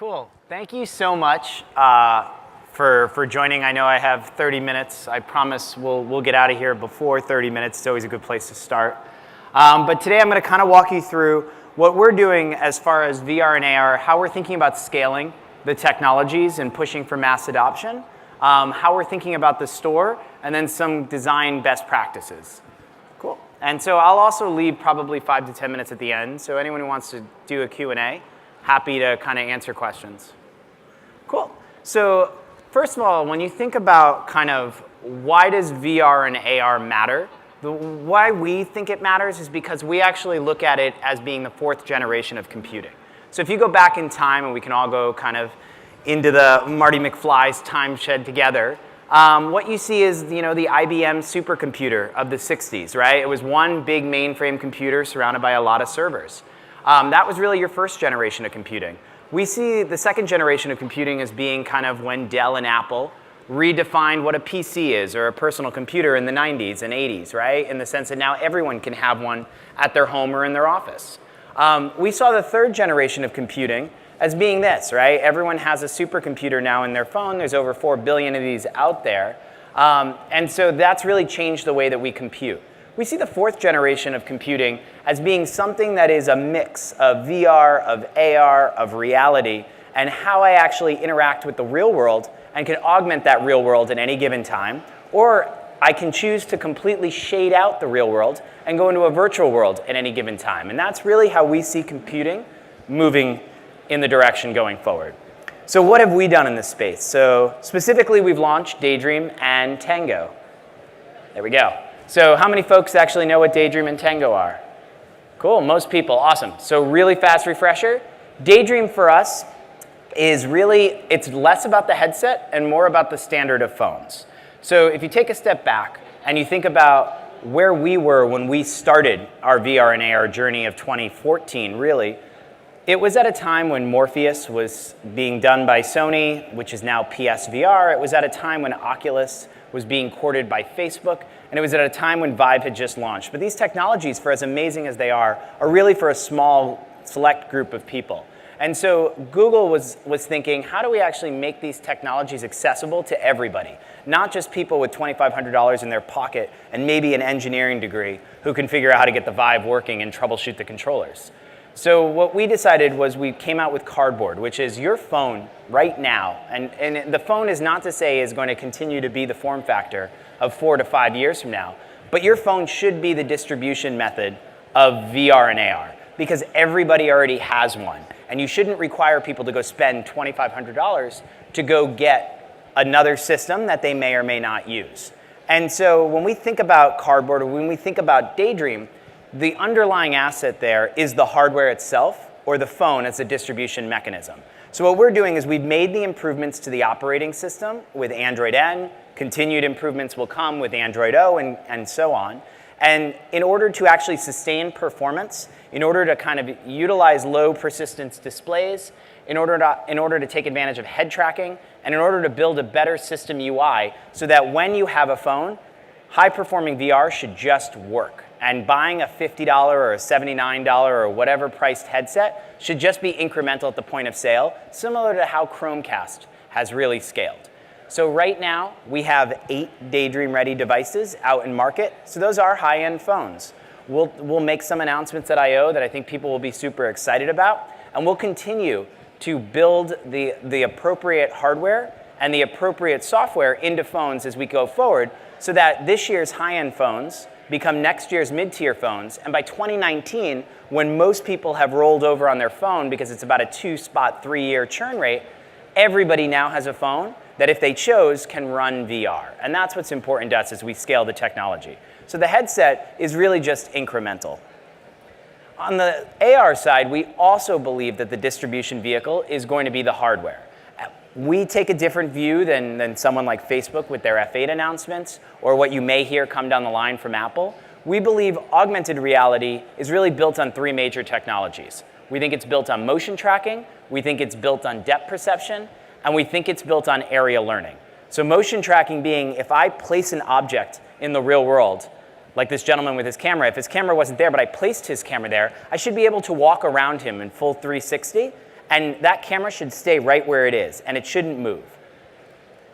Cool. Thank you so much for joining. I know I have 30 minutes. I promise we'll get out of here before 30 minutes. It's always a good place to start. But today I'm going to kind of walk you through what we're doing as far as VR and AR, how we're thinking about scaling the technologies and pushing for mass adoption, how we're thinking about the store, and then some design best practices. Cool. And so I'll also leave probably 5 to 10 minutes at the end. So anyone who wants to do a Q&A, happy to kind of answer questions. Cool. So first of all, when you think about kind of why does VR and AR matter, why we think it matters is because we actually look at it as being the 4th generation of computing. So if you go back in time, and we can all go kind of into the Marty McFly's time shed together, what you see is the IBM supercomputer of the 60s, right? It was one big mainframe computer surrounded by a lot of servers. That was really your first generation of computing. We see the 2nd generation of computing as being kind of when Dell and Apple redefined what a PC is or a personal computer in the 90s and 80s, right? In the sense that now everyone can have one at their home or in their office. We saw the 3rd generation of computing as being this, right? Everyone has a supercomputer now in their phone. There's over 4 billion of these out there. And so that's really changed the way that we compute. We see the 4th generation of computing as being something that is a mix of VR, of AR, of reality, and how I actually interact with the real world and can augment that real world at any given time. Or I can choose to completely shade out the real world and go into a virtual world at any given time. And that's really how we see computing moving in the direction going forward. So what have we done in this space? So specifically, we've launched Daydream and Tango. There we go. So how many folks actually know what Daydream and Tango are? Cool, most people, awesome. So really fast refresher. Daydream for us is really, it's less about the headset and more about the standard of phones. So if you take a step back and you think about where we were when we started our VR and AR journey of 2014, really, it was at a time when Morpheus was being done by Sony, which is now PSVR. It was at a time when Oculus was being courted by Facebook, and it was at a time when Vive had just launched. But these technologies, for as amazing as they are really for a small, select group of people. And so Google was thinking, how do we actually make these technologies accessible to everybody? Not just people with $2,500 in their pocket and maybe an engineering degree who can figure out how to get the Vive working and troubleshoot the controllers. So what we decided was we came out with Cardboard, which is your phone right now. And the phone is not to say is going to continue to be the form factor of 4 to 5 years from now. But your phone should be the distribution method of VR and AR because everybody already has one. And you shouldn't require people to go spend $2,500 to go get another system that they may or may not use. And so when we think about Cardboard or when we think about Daydream, the underlying asset there is the hardware itself or the phone as a distribution mechanism. So what we're doing is we've made the improvements to the operating system with Android N. Continued improvements will come with Android O and so on. And in order to actually sustain performance, in order to kind of utilize low persistence displays, in order to take advantage of head tracking, and in order to build a better system UI so that when you have a phone, high-performing VR should just work. And buying a $50 or a $79 or whatever priced headset should just be incremental at the point of sale, similar to how Chromecast has really scaled. So right now, we have 8 Daydream-ready devices out in market. So those are high-end phones. We'll make some announcements at I/O that I think people will be super excited about. And we'll continue to build the appropriate hardware and the appropriate software into phones as we go forward so that this year's high-end phones become next year's mid-tier phones. And by 2019, when most people have rolled over on their phone because it's about a 2-spot, 3-year churn rate, everybody now has a phone that if they chose can run VR. And that's what's important to us as we scale the technology. So the headset is really just incremental. On the AR side, we also believe that the distribution vehicle is going to be the hardware. We take a different view than someone like Facebook with their F8 announcements or what you may hear come down the line from Apple. We believe augmented reality is really built on 3 major technologies. We think it's built on motion tracking, we think it's built on depth perception, and we think it's built on area learning. So motion tracking being if I place an object in the real world, like this gentleman with his camera, if his camera wasn't there but I placed his camera there, I should be able to walk around him in full 360 and that camera should stay right where it is, and it shouldn't move.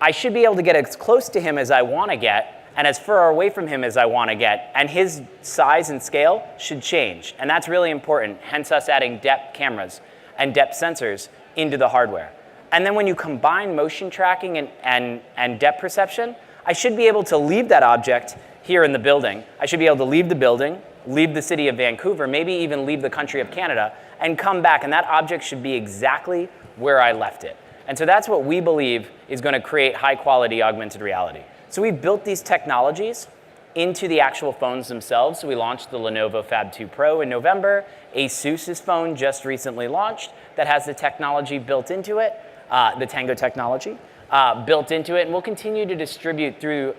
I should be able to get as close to him as I want to get, and as far away from him as I want to get, and his size and scale should change. And that's really important, hence us adding depth cameras and depth sensors into the hardware. And then when you combine motion tracking and depth perception, I should be able to leave that object here in the building. I should be able to leave the building, leave the city of Vancouver, maybe even leave the country of Canada, and come back, and that object should be exactly where I left it. And so that's what we believe is going to create high-quality augmented reality. So we built these technologies into the actual phones themselves. So we launched the Lenovo Fab 2 Pro in November. Asus's phone just recently launched that has the technology built into it, the Tango technology built into it, and we'll continue to distribute through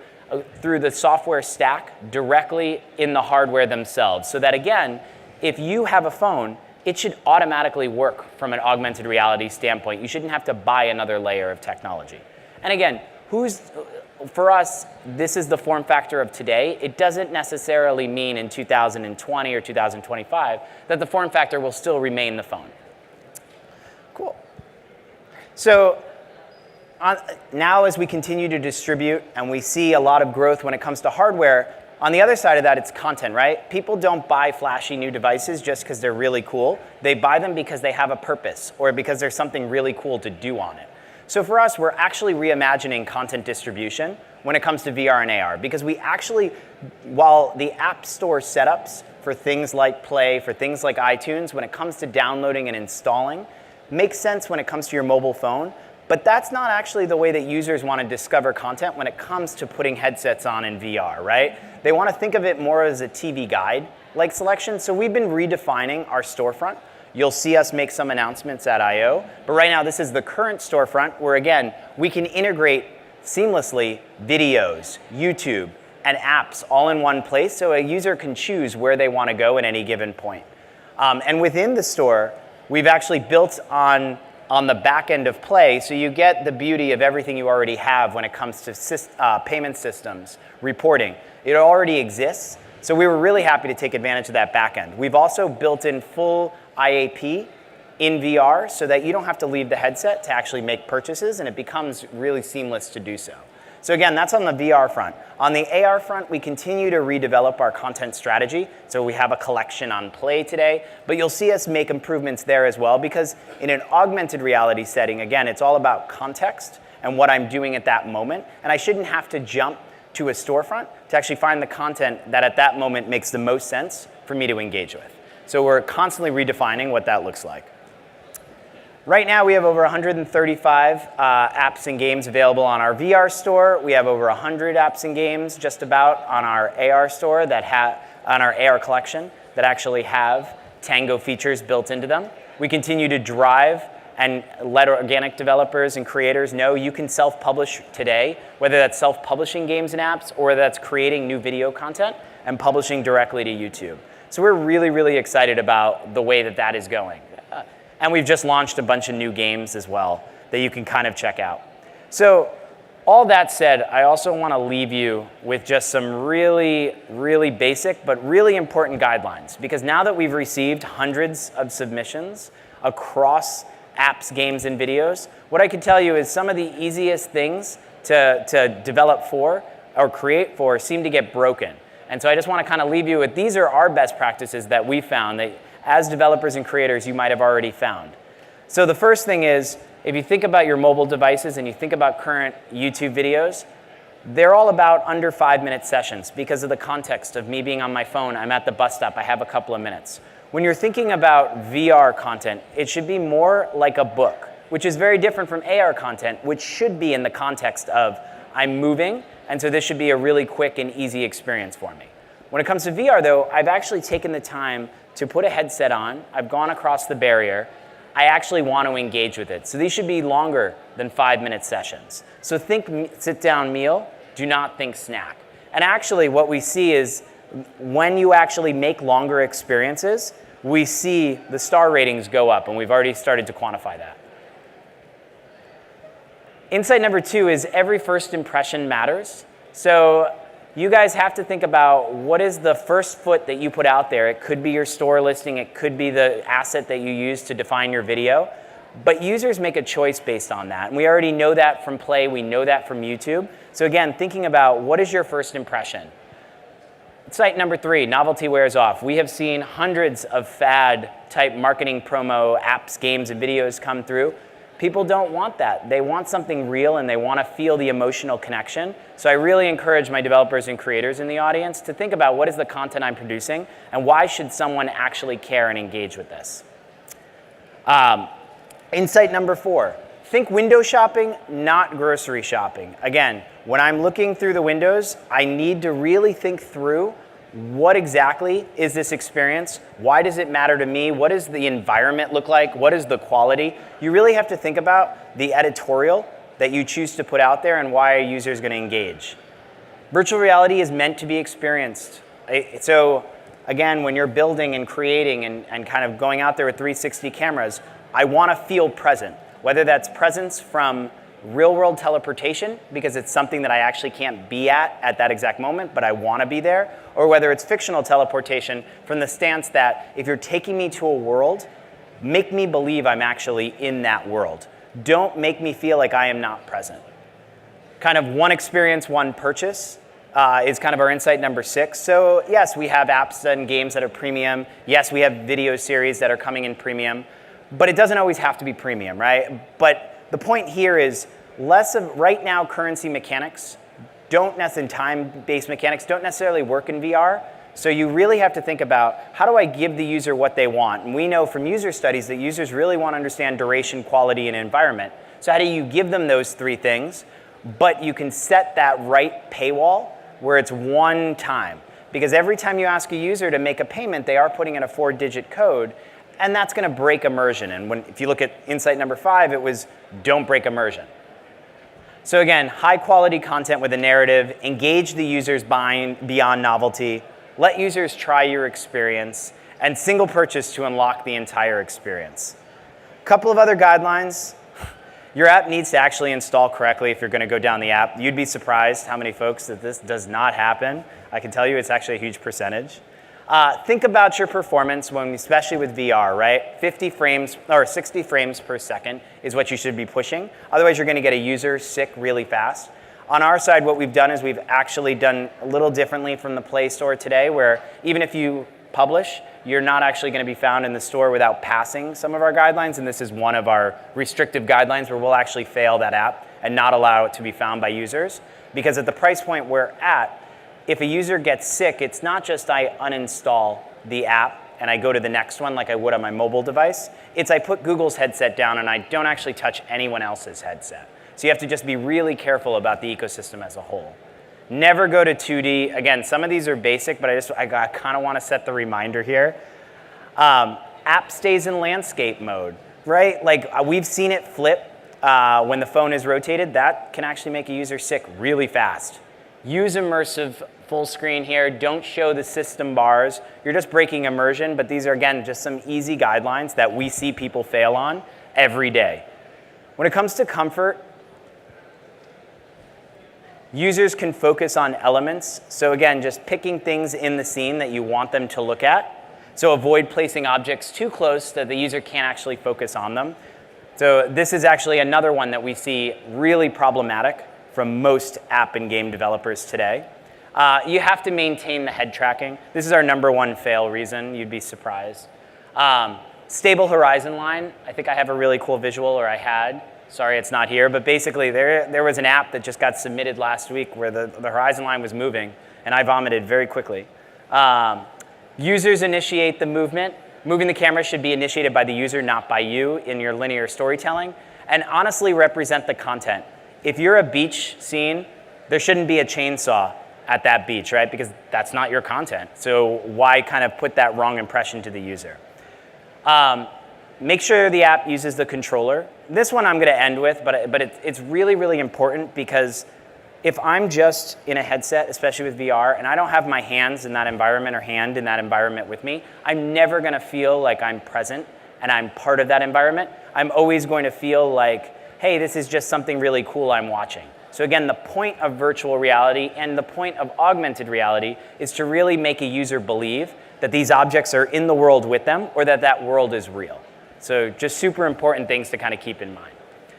the software stack directly in the hardware themselves. So that again, if you have a phone, it should automatically work from an augmented reality standpoint. You shouldn't have to buy another layer of technology. And again, for us, this is the form factor of today. It doesn't necessarily mean in 2020 or 2025 that the form factor will still remain the phone. Cool. So now as we continue to distribute and we see a lot of growth when it comes to hardware, on the other side of that, it's content, right? People don't buy flashy new devices just because they're really cool. They buy them because they have a purpose or because there's something really cool to do on it. So for us, we're actually reimagining content distribution when it comes to VR and AR, because we actually, while the App Store setups for things like Play, for things like iTunes, when it comes to downloading and installing, makes sense when it comes to your mobile phone, but that's not actually the way that users want to discover content when it comes to putting headsets on in VR, right? They want to think of it more as a TV guide-like selection, so we've been redefining our storefront. You'll see us make some announcements at I/O, but right now this is the current storefront where, again, we can integrate seamlessly videos, YouTube, and apps all in one place so a user can choose where they want to go at any given point. And within the store, we've actually built on the back end of Play, so you get the beauty of everything you already have when it comes to payment systems, reporting. It already exists, so we were really happy to take advantage of that back end. We've also built in full IAP in VR so that you don't have to leave the headset to actually make purchases, and it becomes really seamless to do so. So again, that's on the VR front. On the AR front, we continue to redevelop our content strategy. So we have a collection on Play today, but you'll see us make improvements there as well, because in an augmented reality setting, again, it's all about context and what I'm doing at that moment. And I shouldn't have to jump to a storefront to actually find the content that at that moment makes the most sense for me to engage with. So we're constantly redefining what that looks like. Right now, we have over 135 apps and games available on our VR store. We have over 100 apps and games just about on our AR store on our AR collection that actually have Tango features built into them. We continue to drive and let organic developers and creators know you can self-publish today, whether that's self-publishing games and apps or that's creating new video content and publishing directly to YouTube. So we're really, really excited about the way that that is going. And we've just launched a bunch of new games as well that you can kind of check out. So all that said, I also want to leave you with just some really, really basic but really important guidelines. Because now that we've received hundreds of submissions across apps, games, and videos, what I can tell you is some of the easiest things to develop for or create for seem to get broken. And so I just want to kind of leave you with, these are our best practices that we found that as developers and creators you might have already found. So the first thing is, if you think about your mobile devices and you think about current YouTube videos, they're all about under 5-minute sessions because of the context of me being on my phone, I'm at the bus stop, I have a couple of minutes. When you're thinking about VR content, it should be more like a book, which is very different from AR content, which should be in the context of I'm moving, and so this should be a really quick and easy experience for me. When it comes to VR though, I've actually taken the time to put a headset on, I've gone across the barrier, I actually want to engage with it. So these should be longer than 5-minute sessions. So think sit down meal, do not think snack. And actually what we see is when you actually make longer experiences, we see the star ratings go up, and we've already started to quantify that. Insight number 2 is every first impression matters. So you guys have to think about what is the first foot that you put out there. It could be your store listing, it could be the asset that you use to define your video. But users make a choice based on that. And we already know that from Play. We know that from YouTube. So again, thinking about what is your first impression? Site number 3, novelty wears off. We have seen hundreds of fad type marketing promo apps, games, and videos come through. People don't want that. They want something real and they want to feel the emotional connection. So I really encourage my developers and creators in the audience to think about what is the content I'm producing and why should someone actually care and engage with this. Insight number 4, think window shopping, not grocery shopping. Again, when I'm looking through the windows, I need to really think through what exactly is this experience? Why does it matter to me? What does the environment look like? What is the quality? You really have to think about the editorial that you choose to put out there and why a user is going to engage. Virtual reality is meant to be experienced. So again, when you're building and creating and kind of going out there with 360 cameras, I want to feel present, whether that's presence from real-world teleportation, because it's something that I actually can't be at that exact moment, but I want to be there, or whether it's fictional teleportation from the stance that if you're taking me to a world, make me believe I'm actually in that world. Don't make me feel like I am not present. Kind of one experience, one purchase is kind of our insight number 6. So yes, we have apps and games that are premium. Yes, we have video series that are coming in premium, but it doesn't always have to be premium, right? But the point here is less of right now currency mechanics and time-based mechanics don't necessarily work in VR. So you really have to think about how do I give the user what they want? And we know from user studies that users really want to understand duration, quality, and environment. So how do you give them those 3 things? But you can set that right paywall where it's one time. Because every time you ask a user to make a payment, they are putting in a 4-digit code. And that's going to break immersion. And if you look at insight number 5, it was don't break immersion. So again, high quality content with a narrative, engage the users beyond novelty, let users try your experience, and single purchase to unlock the entire experience. A couple of other guidelines. Your app needs to actually install correctly if you're going to go down the app. You'd be surprised how many folks that this does not happen. I can tell you it's actually a huge percentage. Think about your performance, especially with VR, right? 50 frames or 60 frames per second is what you should be pushing. Otherwise, you're going to get a user sick really fast. On our side, what we've done is we've actually done a little differently from the Play Store today, where even if you publish, you're not actually going to be found in the store without passing some of our guidelines. And this is one of our restrictive guidelines where we'll actually fail that app and not allow it to be found by users. Because at the price point we're at, if a user gets sick, it's not just I uninstall the app and I go to the next one like I would on my mobile device. It's I put Google's headset down and I don't actually touch anyone else's headset. So you have to just be really careful about the ecosystem as a whole. Never go to 2D. Again, some of these are basic, but I kind of want to set the reminder here. App stays in landscape mode, right? Like we've seen it flip when the phone is rotated. That can actually make a user sick really fast. Use immersive full screen here. Don't show the system bars. You're just breaking immersion, but these are, again, just some easy guidelines that we see people fail on every day. When it comes to comfort, users can focus on elements. So again, just picking things in the scene that you want them to look at. So avoid placing objects too close that the user can't actually focus on them. So this is actually another one that we see really problematic from most app and game developers today. You have to maintain the head tracking. This is our number 1 fail reason. You'd be surprised. Stable horizon line. I think I have a really cool visual, or I had. Sorry, it's not here. But basically, there was an app that just got submitted last week where the horizon line was moving, and I vomited very quickly. Users initiate the movement. Moving the camera should be initiated by the user, not by you in your linear storytelling. And honestly represent the content. If you're a beach scene, there shouldn't be a chainsaw at that beach, right? Because that's not your content. So why kind of put that wrong impression to the user? Make sure the app uses the controller. This one I'm going to end with, but it's really, really important because if I'm just in a headset, especially with VR, and I don't have my hands in that environment or hand in that environment with me, I'm never going to feel like I'm present and I'm part of that environment. I'm always going to feel like, hey, this is just something really cool I'm watching. So again, the point of virtual reality and the point of augmented reality is to really make a user believe that these objects are in the world with them or that that world is real. So just super important things to kind of keep in mind.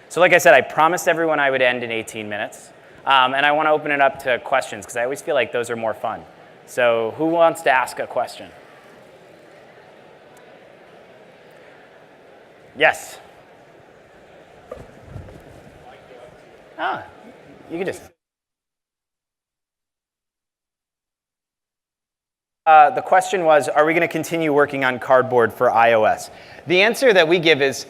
So like I said, I promised everyone I would end in 18 minutes. And I want to open it up to questions because I always feel like those are more fun. So who wants to ask a question? Yes. Ah, you can just. The question was, are we going to continue working on Cardboard for iOS? The answer that we give is,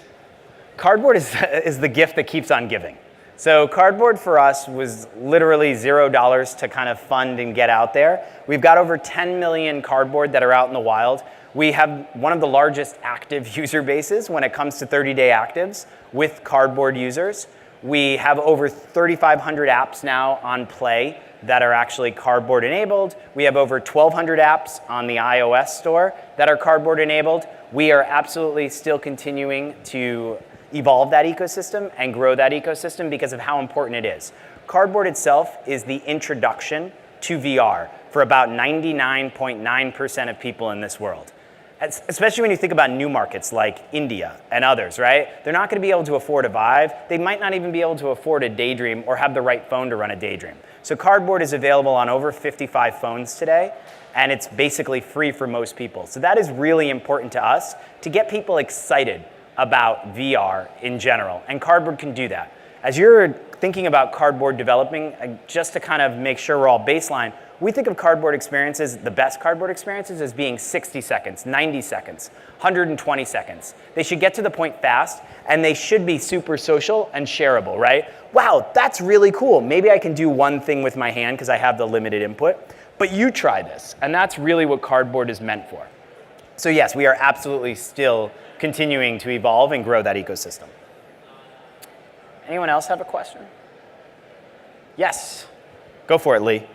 Cardboard is the gift that keeps on giving. So Cardboard for us was literally $0 to kind of fund and get out there. We've got over 10 million Cardboard that are out in the wild. We have one of the largest active user bases when it comes to 30-day actives with Cardboard users. We have over 3,500 apps now on Play that are actually Cardboard enabled. We have over 1,200 apps on the iOS store that are Cardboard enabled. We are absolutely still continuing to evolve that ecosystem and grow that ecosystem because of how important it is. Cardboard itself is the introduction to VR for about 99.9% of people in this world. Especially when you think about new markets like India and others, right? They're not going to be able to afford a Vive. They might not even be able to afford a Daydream or have the right phone to run a Daydream. So Cardboard is available on over 55 phones today, and it's basically free for most people. So that is really important to us to get people excited about VR in general, and Cardboard can do that. As you're thinking about Cardboard developing, just to kind of make sure we're all baseline, we think of Cardboard experiences, the best Cardboard experiences, as being 60 seconds, 90 seconds, 120 seconds. They should get to the point fast, and they should be super social and shareable, right? Wow, that's really cool. Maybe I can do one thing with my hand because I have the limited input, but you try this, and that's really what Cardboard is meant for. So yes, we are absolutely still continuing to evolve and grow that ecosystem. Anyone else have a question? Yes, go for it, Lee.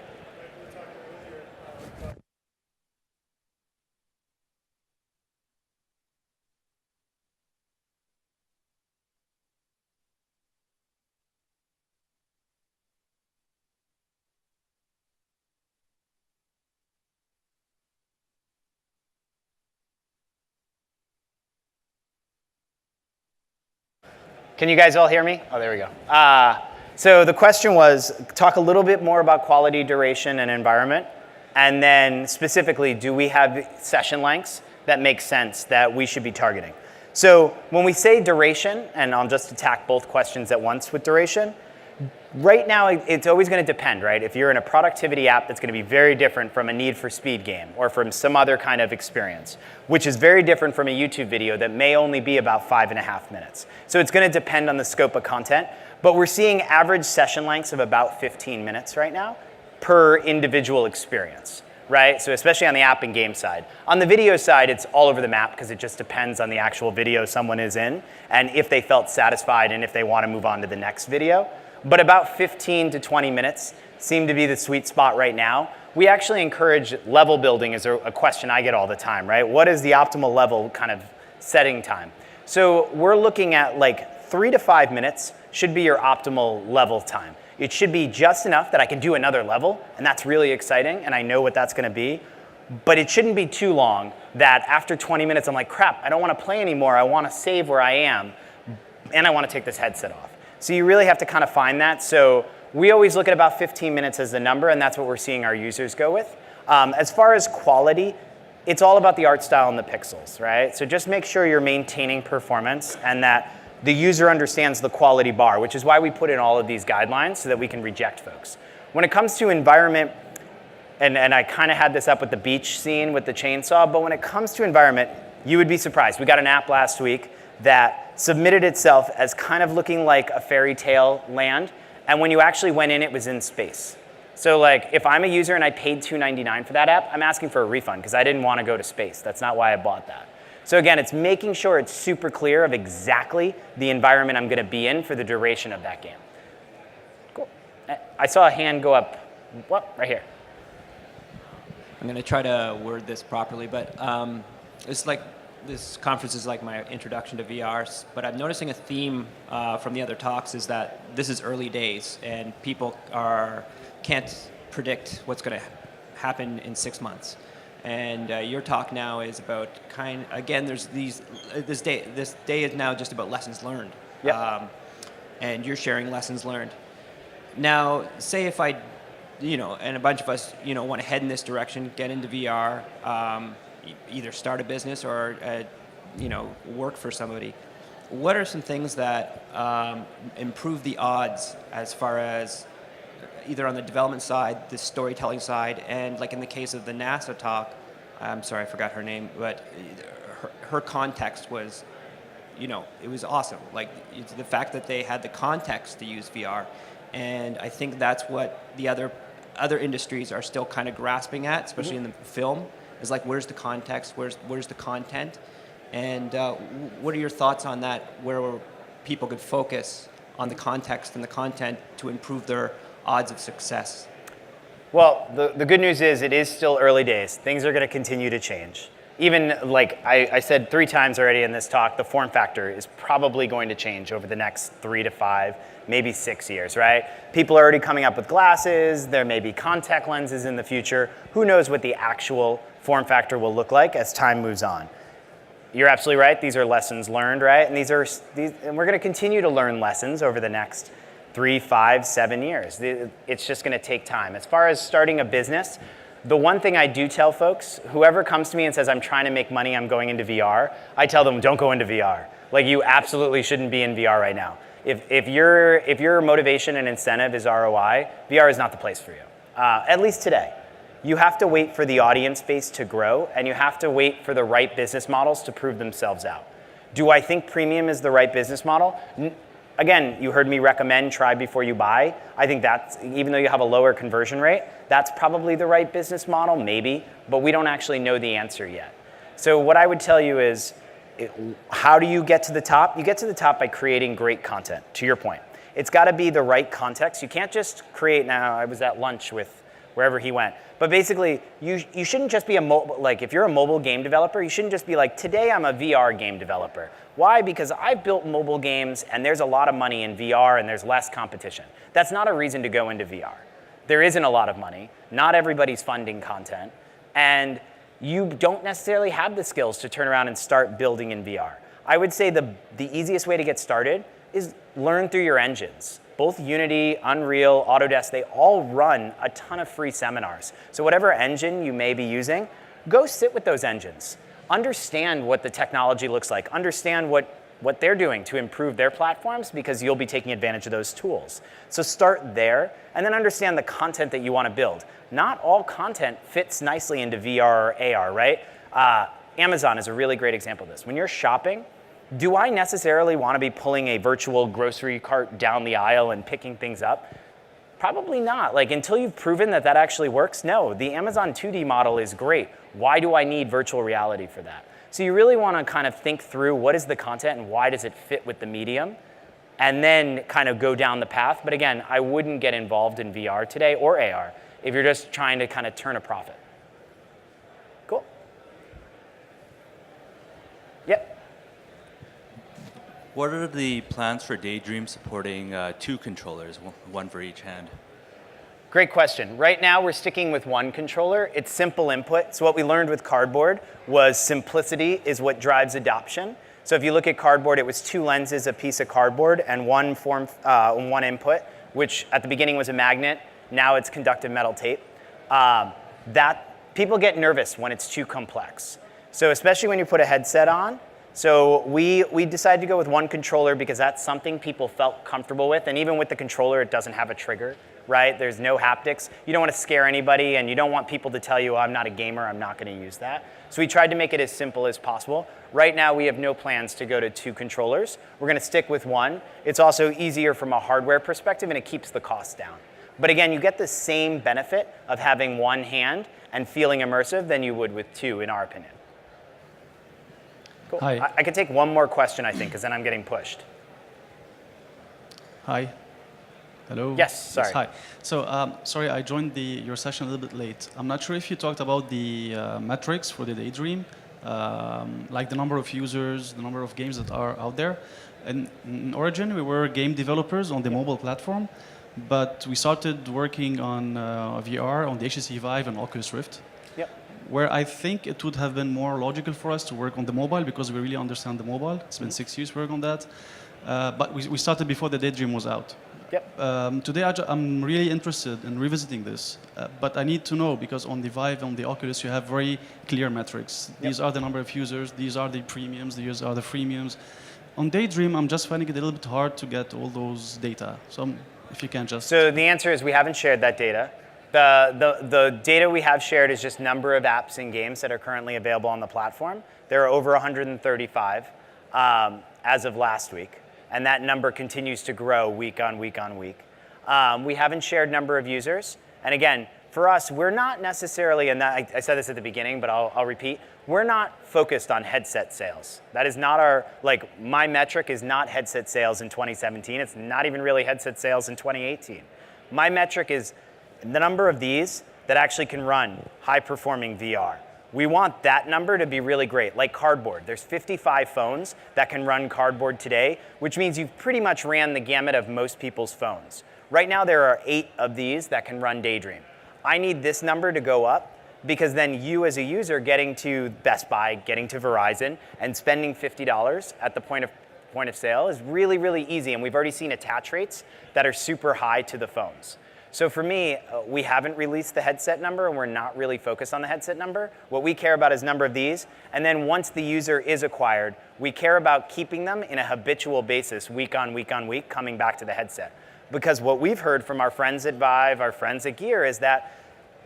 Can you guys all hear me? Oh, there we go. So the question was, talk a little bit more about quality, duration, and environment. And then specifically, do we have session lengths that make sense that we should be targeting? So when we say duration, and I'll just attack both questions at once with duration, right now it's always going to depend, right? If you're in a productivity app, that's going to be very different from a Need for Speed game or from some other kind of experience, which is very different from a YouTube video that may only be about 5.5 minutes. So it's going to depend on the scope of content, but we're seeing average session lengths of about 15 minutes right now per individual experience, right? So especially on the app and game side. On the video side, it's all over the map because it just depends on the actual video someone is in and if they felt satisfied and if they want to move on to the next video. But about 15 to 20 minutes seem to be the sweet spot right now. We actually encourage level building is a question I get all the time, right? What is the optimal level kind of setting time? So we're looking at like 3 to 5 minutes should be your optimal level time. It should be just enough that I can do another level, and that's really exciting, and I know what that's gonna be. But it shouldn't be too long that after 20 minutes, I'm like, crap, I don't wanna play anymore. I wanna save where I am, and I wanna take this headset off. So you really have to kind of find that. So we always look at about 15 minutes as the number, and that's what we're seeing our users go with. As far as quality, it's all about the art style and the pixels, right? So just make sure you're maintaining performance and that the user understands the quality bar, which is why we put in all of these guidelines so that we can reject folks. When it comes to environment, and I kind of had this up with the beach scene with the chainsaw, but when it comes to environment, you would be surprised. We got an app last week that submitted itself as kind of looking like a fairy tale land, and when you actually went in, it was in space. So like, if I'm a user and I paid $2.99 for that app, I'm asking for a refund because I didn't want to go to space. That's not why I bought that. So again, it's making sure it's super clear of exactly the environment I'm going to be in for the duration of that game. Cool. I saw a hand go up. What? Right here. I'm going to try to word this properly, but it's like this conference is like my introduction to VRs, but I'm noticing a theme from the other talks is that this is early days and people can't predict what's going to happen in 6 months. And your talk now is about again, there's this day is now just about lessons learned. Yep. And you're sharing lessons learned. Now, say if I, and a bunch of us, want to head in this direction, get into VR, either start a business or, work for somebody. What are some things that improve the odds as far as either on the development side, the storytelling side, and like in the case of the NASA talk, I'm sorry, I forgot her name, but her context was, it was awesome. Like the fact that they had the context to use VR, and I think that's what the other industries are still kind of grasping at, especially in the film, is like where's the context, where's the content, and what are your thoughts on that, where people could focus on the context and the content to improve their odds of success? Well, the good news is it is still early days. Things are going to continue to change. Even like I said 3 times already in this talk, the form factor is probably going to change over the next 3 to 5, maybe 6 years, right? People are already coming up with glasses. There may be contact lenses in the future. Who knows what the actual form factor will look like as time moves on. You're absolutely right. These are lessons learned, right? And and we're going to continue to learn lessons over the next 3, 5, 7 years. It's just going to take time. As far as starting a business, the one thing I do tell folks, whoever comes to me and says, I'm trying to make money, I'm going into VR, I tell them, don't go into VR. Like, you absolutely shouldn't be in VR right now. If your motivation and incentive is ROI, VR is not the place for you, at least today. You have to wait for the audience base to grow, and you have to wait for the right business models to prove themselves out. Do I think premium is the right business model? Again, you heard me recommend try before you buy. I think that's, even though you have a lower conversion rate, that's probably the right business model, maybe, but we don't actually know the answer yet. So what I would tell you is, how do you get to the top? You get to the top by creating great content, to your point. It's gotta be the right context. You can't just create, now I was at lunch with wherever he went. But basically, you shouldn't just be if you're a mobile game developer, you shouldn't just be like, today I'm a VR game developer. Why? Because I've built mobile games and there's a lot of money in VR and there's less competition. That's not a reason to go into VR. There isn't a lot of money. Not everybody's funding content. And you don't necessarily have the skills to turn around and start building in VR. I would say the easiest way to get started is learn through your engines. Both Unity, Unreal, Autodesk, they all run a ton of free seminars. So whatever engine you may be using, go sit with those engines. Understand what the technology looks like. Understand what they're doing to improve their platforms, because you'll be taking advantage of those tools. So start there, and then understand the content that you want to build. Not all content fits nicely into VR or AR, right? Amazon is a really great example of this. When you're shopping, do I necessarily want to be pulling a virtual grocery cart down the aisle and picking things up? Probably not. Like, until you've proven that that actually works, no. The Amazon 2D model is great. Why do I need virtual reality for that? So you really want to kind of think through what is the content and why does it fit with the medium, and then kind of go down the path. But again, I wouldn't get involved in VR today or AR if you're just trying to kind of turn a profit. Cool. Yep. What are the plans for Daydream supporting 2 controllers, one for each hand? Great question. Right now we're sticking with 1 controller. It's simple input. So what we learned with Cardboard was simplicity is what drives adoption. So if you look at Cardboard, it was 2 lenses, a piece of cardboard, and one input, which at the beginning was a magnet. Now it's conductive metal tape. That people get nervous when it's too complex. So especially when you put a headset on. So we decided to go with 1 controller because that's something people felt comfortable with. And even with the controller, it doesn't have a trigger, right? There's no haptics. You don't want to scare anybody, and you don't want people to tell you, oh, I'm not a gamer, I'm not going to use that. So we tried to make it as simple as possible. Right now, we have no plans to go to 2 controllers. We're going to stick with 1. It's also easier from a hardware perspective, and it keeps the cost down. But again, you get the same benefit of having 1 hand and feeling immersive than you would with 2, in our opinion. Cool. Hi. I could take one more question, I think, because then I'm getting pushed. Hi. Hello. Yes, sorry. Yes, hi. So, sorry, I joined your session a little bit late. I'm not sure if you talked about the metrics for the Daydream, like the number of users, the number of games that are out there. And in Origin, we were game developers on the mobile platform, but we started working on VR on the HTC Vive and Oculus Rift. Yep. where I think it would have been more logical for us to work on the mobile because we really understand the mobile. It's been 6 years working on that. But we started before the Daydream was out. Yep. Today I'm really interested in revisiting this, but I need to know because on the Vive, on the Oculus, you have very clear metrics. These are the number of users, these are the premiums, these are the freemiums. On Daydream, I'm just finding it a little bit hard to get all those data. So if you can just... So the answer is we haven't shared that data. The data we have shared is just number of apps and games that are currently available on the platform. There are over 135 as of last week. And that number continues to grow week on week on week. We haven't shared number of users. And again, for us, we're not necessarily, and I said this at the beginning, but I'll repeat, we're not focused on headset sales. That is not our, like, my metric is not headset sales in 2017. It's not even really headset sales in 2018. My metric is the number of these that actually can run high-performing VR. We want that number to be really great, like Cardboard. There's 55 phones that can run Cardboard today, which means you've pretty much ran the gamut of most people's phones. Right now, there are 8 of these that can run Daydream. I need this number to go up because then you as a user getting to Best Buy, getting to Verizon, and spending $50 at the point of sale is really, really easy. And we've already seen attach rates that are super high to the phones. So for me, we haven't released the headset number and we're not really focused on the headset number. What we care about is number of these. And then once the user is acquired, we care about keeping them in a habitual basis week on week on week, coming back to the headset. Because what we've heard from our friends at Vive, our friends at Gear, is that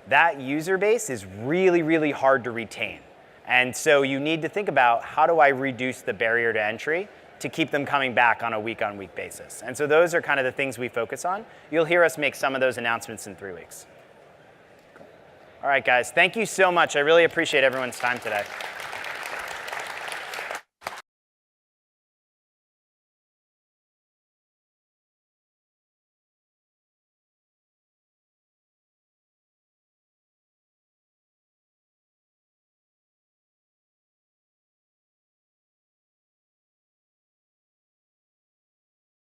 that user base is really, really hard to retain. And so you need to think about how do I reduce the barrier to entry to keep them coming back on a week-on-week basis. And so those are kind of the things we focus on. You'll hear us make some of those announcements in 3 weeks. All right, guys, thank you so much. I really appreciate everyone's time today.